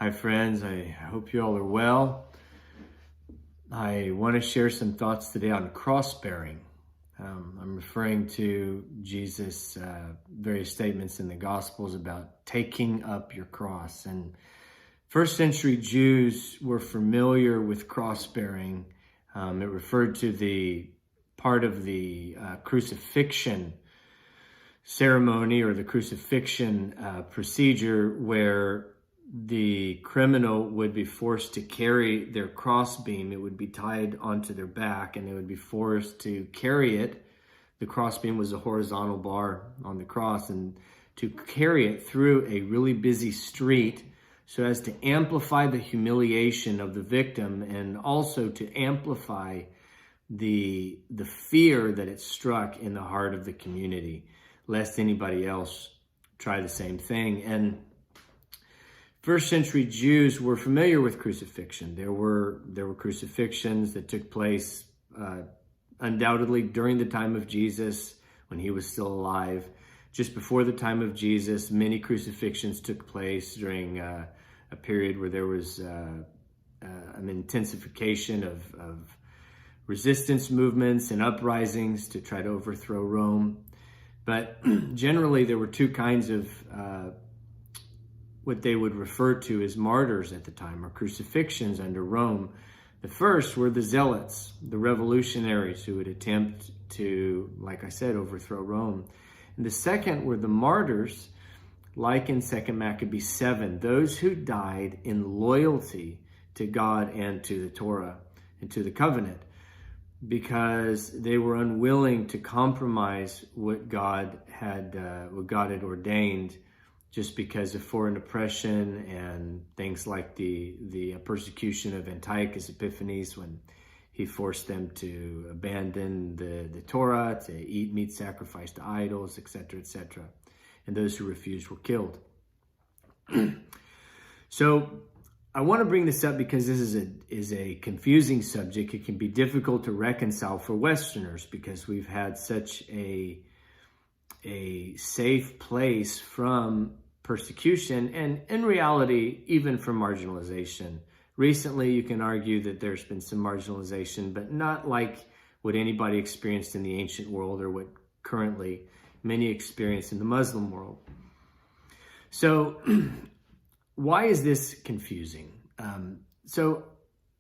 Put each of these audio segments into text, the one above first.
Hi friends, I hope you all are well. I want to share some thoughts today on cross-bearing. I'm referring to Jesus' various statements in the Gospels about taking up your cross. And first century Jews were familiar with cross-bearing. It referred to the part of the crucifixion ceremony or the crucifixion procedure where the criminal would be forced to carry their crossbeam. It would be tied onto their back and they would be forced to carry it. The crossbeam was a horizontal bar on the cross, and to carry it through a really busy street so as to amplify the humiliation of the victim and also to amplify the fear that it struck in the heart of the community, lest anybody else try the same thing. And first century Jews were familiar with crucifixion. There were crucifixions that took place undoubtedly during the time of Jesus when he was still alive. Just before the time of Jesus, many crucifixions took place during a period where there was an intensification of resistance movements and uprisings to try to overthrow Rome. But generally there were two kinds of what they would refer to as martyrs at the time, or crucifixions under Rome. The first were the zealots, the revolutionaries who would attempt to, like I said, overthrow Rome. And the second were the martyrs, like in 2 Maccabees 7, those who died in loyalty to God and to the Torah and to the covenant, because they were unwilling to compromise what God had ordained, just because of foreign oppression and things like the persecution of Antiochus Epiphanes, when he forced them to abandon the Torah, to eat meat sacrificed to idols, etc., etc. And those who refused were killed. So I want to bring this up because this is a confusing subject. It can be difficult to reconcile for Westerners because we've had such a safe place from persecution and, in reality, even from marginalization. Recently, you can argue that there's been some marginalization, but not like what anybody experienced in the ancient world or what currently many experience in the Muslim world. So why is this confusing? So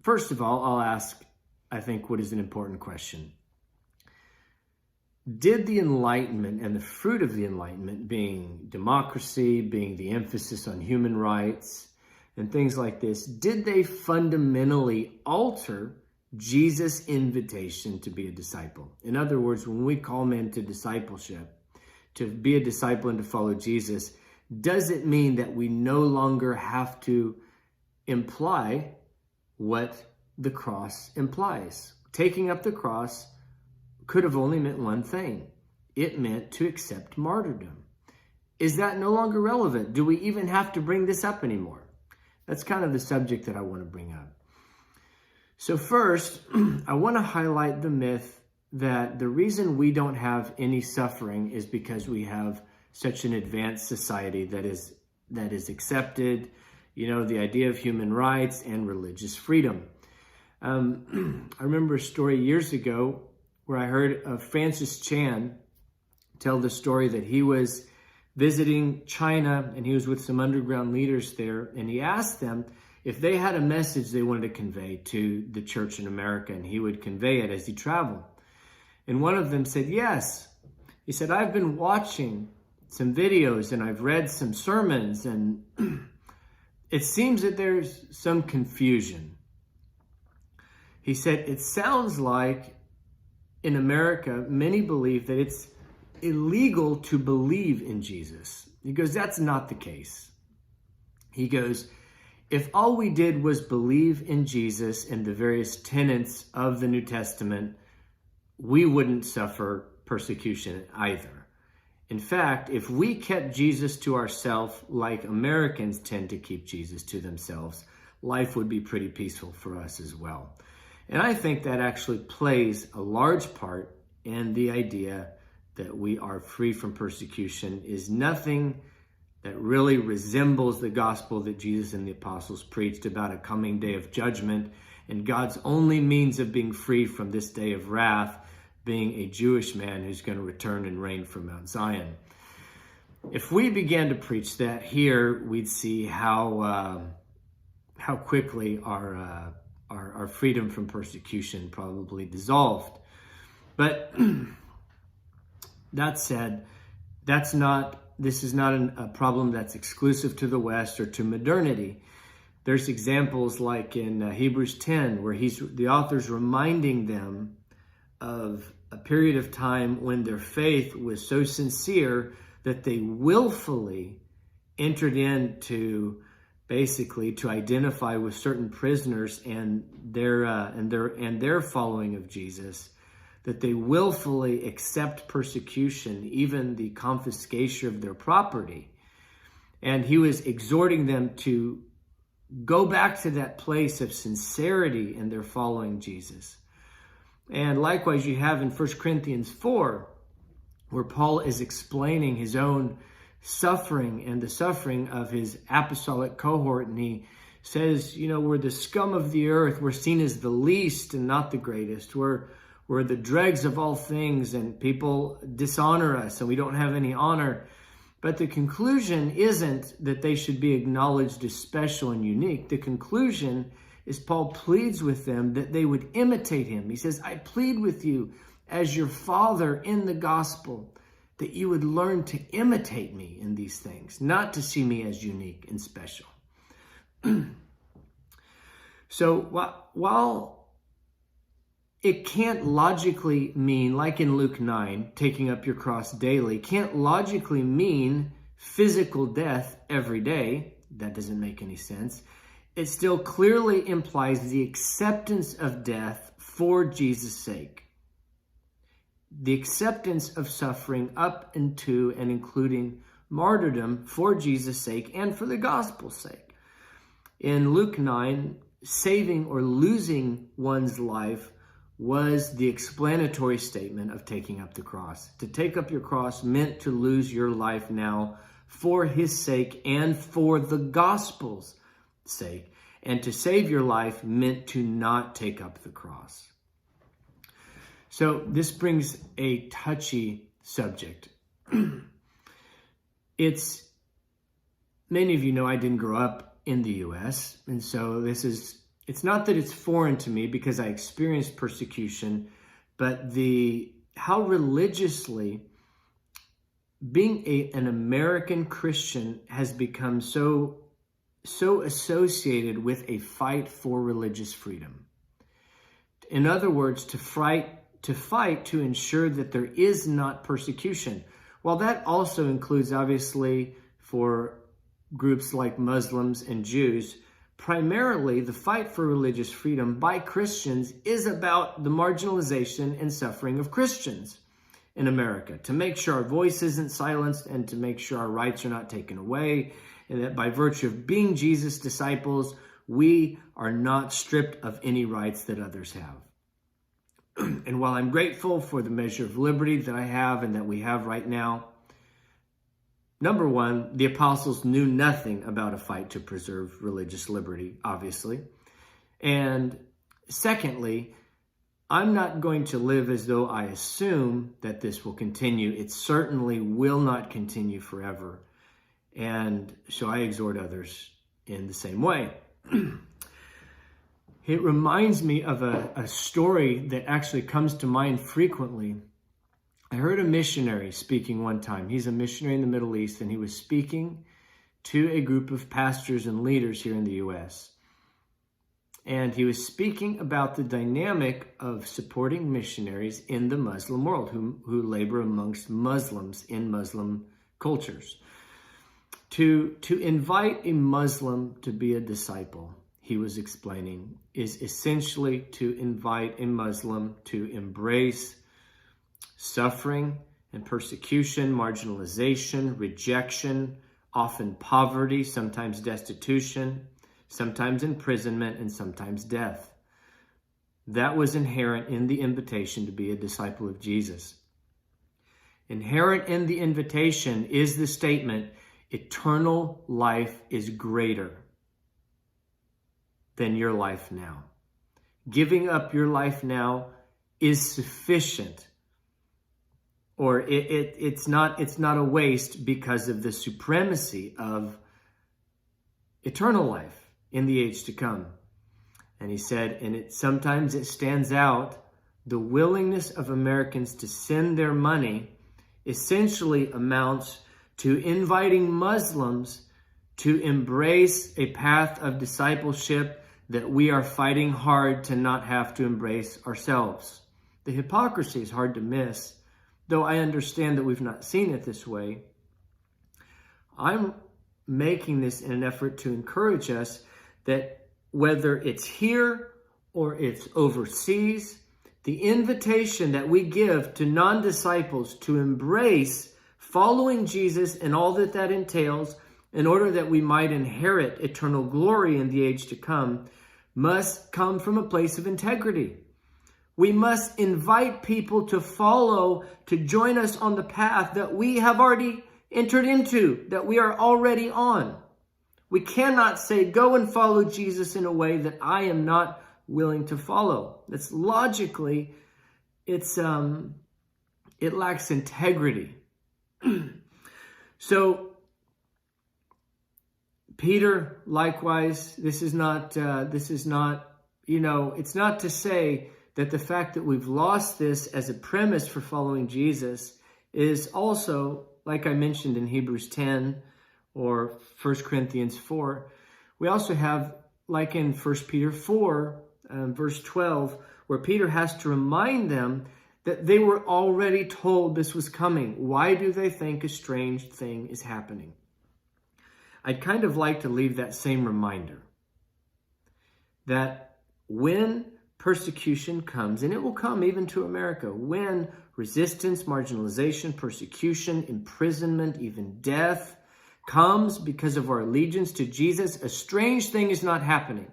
first of all, I'll ask, I think, what is an important question. Did the Enlightenment and the fruit of the Enlightenment, being democracy, being the emphasis on human rights and things like this, did they fundamentally alter Jesus' invitation to be a disciple? In other words, when we call men to discipleship, to be a disciple and to follow Jesus, does it mean that we no longer have to imply what the cross implies? Taking up the cross could have only meant one thing. It meant to accept martyrdom. Is that no longer relevant? Do we even have to bring this up anymore? That's kind of the subject that I want to bring up. So first, I want to highlight the myth that the reason we don't have any suffering is because we have such an advanced society that is accepted, the idea of human rights and religious freedom. I remember a story years ago where I heard of Francis Chan tell the story that he was visiting China and he was with some underground leaders there, and he asked them if they had a message they wanted to convey to the church in America, and he would convey it as he traveled. And one of them said, yes. He said, I've been watching some videos and I've read some sermons, and it seems that there's some confusion. He said, it sounds like in America, many believe that it's illegal to believe in Jesus. He goes, that's not the case. He goes, if all we did was believe in Jesus and the various tenets of the New Testament, we wouldn't suffer persecution either. In fact, if we kept Jesus to ourselves like Americans tend to keep Jesus to themselves, life would be pretty peaceful for us as well. And I think that actually plays a large part in the idea that we are free from persecution is nothing that really resembles the gospel that Jesus and the apostles preached about a coming day of judgment and God's only means of being free from this day of wrath being a Jewish man who's going to return and reign from Mount Zion. If we began to preach that here, we'd see how quickly our freedom from persecution probably dissolved. But that said, this is not a problem that's exclusive to the West or to modernity. There's examples like in Hebrews 10, where the author's reminding them of a period of time when their faith was so sincere that they willfully entered into basically to identify with certain prisoners and their following of Jesus, that they willfully accept persecution, even the confiscation of their property. And he was exhorting them to go back to that place of sincerity in their following Jesus. And likewise, you have in 1 Corinthians 4, where Paul is explaining his own suffering and the suffering of his apostolic cohort. And he says, we're the scum of the earth. We're seen as the least and not the greatest. We're the dregs of all things, and people dishonor us, and we don't have any honor. But the conclusion isn't that they should be acknowledged as special and unique. The conclusion is Paul pleads with them that they would imitate him. He says, I plead with you as your father in the gospel, that you would learn to imitate me in these things, not to see me as unique and special. So while it can't logically mean, like in Luke 9, taking up your cross daily, can't logically mean physical death every day. That doesn't make any sense. It still clearly implies the acceptance of death for Jesus' sake. The acceptance of suffering up into and including martyrdom for Jesus' sake and for the gospel's sake. In Luke 9, saving or losing one's life was the explanatory statement of taking up the cross. To take up your cross meant to lose your life now for his sake and for the gospel's sake. And to save your life meant to not take up the cross. So this brings a touchy subject. Many of you know I didn't grow up in the U.S. And so it's not that it's foreign to me because I experienced persecution, but how religiously being an American Christian has become so associated with a fight for religious freedom. In other words, to fight to ensure that there is not persecution. While that also includes, obviously, for groups like Muslims and Jews, primarily the fight for religious freedom by Christians is about the marginalization and suffering of Christians in America, to make sure our voice isn't silenced and to make sure our rights are not taken away, and that by virtue of being Jesus' disciples, we are not stripped of any rights that others have. And while I'm grateful for the measure of liberty that I have and that we have right now, number one, the apostles knew nothing about a fight to preserve religious liberty, obviously. And secondly, I'm not going to live as though I assume that this will continue. It certainly will not continue forever. And so I exhort others in the same way. It reminds me of a story that actually comes to mind frequently. I heard a missionary speaking one time. He's a missionary in the Middle East, and he was speaking to a group of pastors and leaders here in the U.S. And he was speaking about the dynamic of supporting missionaries in the Muslim world who labor amongst Muslims in Muslim cultures. To invite a Muslim to be a disciple, he was explaining, is essentially to invite a Muslim to embrace suffering and persecution, marginalization, rejection, often poverty, sometimes destitution, sometimes imprisonment, and sometimes death. That was inherent in the invitation to be a disciple of Jesus. Inherent in the invitation is the statement, eternal life is greater than your life now. Giving up your life now is sufficient, or it's not a waste because of the supremacy of eternal life in the age to come. And he said, and sometimes it stands out, the willingness of Americans to send their money essentially amounts to inviting Muslims to embrace a path of discipleship that we are fighting hard to not have to embrace ourselves. The hypocrisy is hard to miss, though I understand that we've not seen it this way. I'm making this in an effort to encourage us that whether it's here or it's overseas, the invitation that we give to non-disciples to embrace following Jesus and all that that entails in order that we might inherit eternal glory in the age to come must come from a place of integrity. We must invite people to follow, to join us on the path that we have already entered into, that we are already on. We cannot say, go and follow Jesus in a way that I am not willing to follow. That's logically, it lacks integrity. So Peter, likewise, this is not, it's not to say that the fact that we've lost this as a premise for following Jesus is also, like I mentioned in Hebrews 10 or 1 Corinthians 4, we also have, like in 1 Peter 4, verse 12, where Peter has to remind them that they were already told this was coming. Why do they think a strange thing is happening? I'd kind of like to leave that same reminder that when persecution comes, and it will come even to America, when resistance, marginalization, persecution, imprisonment, even death comes because of our allegiance to Jesus, a strange thing is not happening.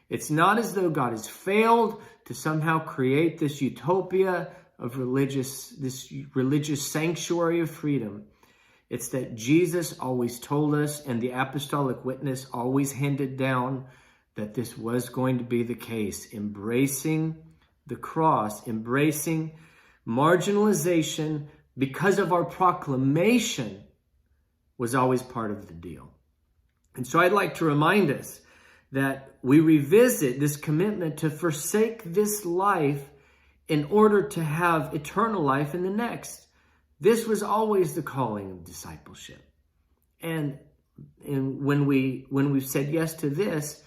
It's not as though God has failed to somehow create this utopia of this religious sanctuary of freedom. It's that Jesus always told us, and the apostolic witness always handed down, that this was going to be the case. Embracing the cross, embracing marginalization because of our proclamation was always part of the deal. And so I'd like to remind us that we revisit this commitment to forsake this life in order to have eternal life in the next. This was always the calling of discipleship. And when we've said yes to this,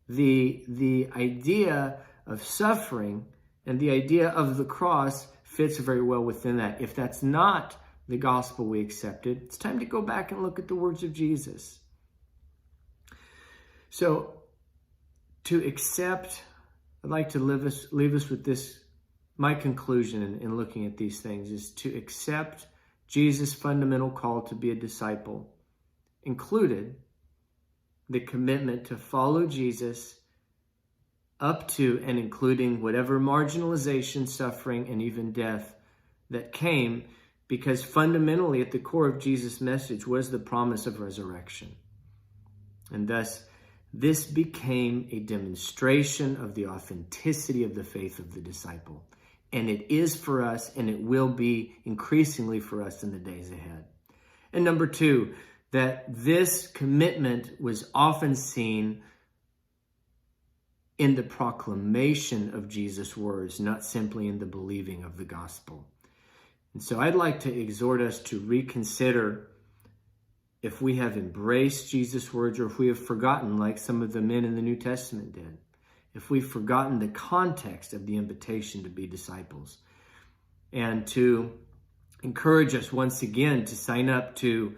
the idea of suffering and the idea of the cross fits very well within that. If that's not the gospel we accepted, it's time to go back and look at the words of Jesus. So to accept, I'd like to leave us with this. My conclusion in looking at these things is to accept Jesus' fundamental call to be a disciple, included the commitment to follow Jesus up to and including whatever marginalization, suffering, and even death that came, because fundamentally at the core of Jesus' message was the promise of resurrection. And thus, this became a demonstration of the authenticity of the faith of the disciple. And it is for us, and it will be increasingly for us in the days ahead. And number two, that this commitment was often seen in the proclamation of Jesus' words, not simply in the believing of the gospel. And so I'd like to exhort us to reconsider if we have embraced Jesus' words or if we have forgotten, like some of the men in the New Testament did. If we've forgotten the context of the invitation to be disciples, and to encourage us once again to sign up to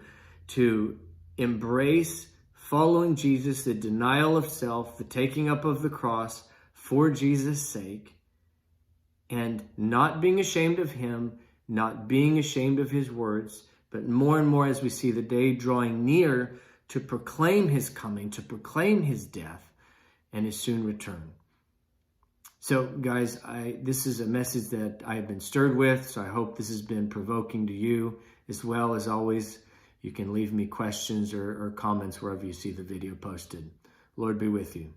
embrace following Jesus, the denial of self, the taking up of the cross for Jesus' sake, and not being ashamed of him, not being ashamed of his words, but more and more as we see the day drawing near, to proclaim his coming, to proclaim his death, and his soon return. So guys, this is a message that I have been stirred with, so I hope this has been provoking to you as well. As always, You can leave me questions or comments wherever you see the video posted. Lord be with you.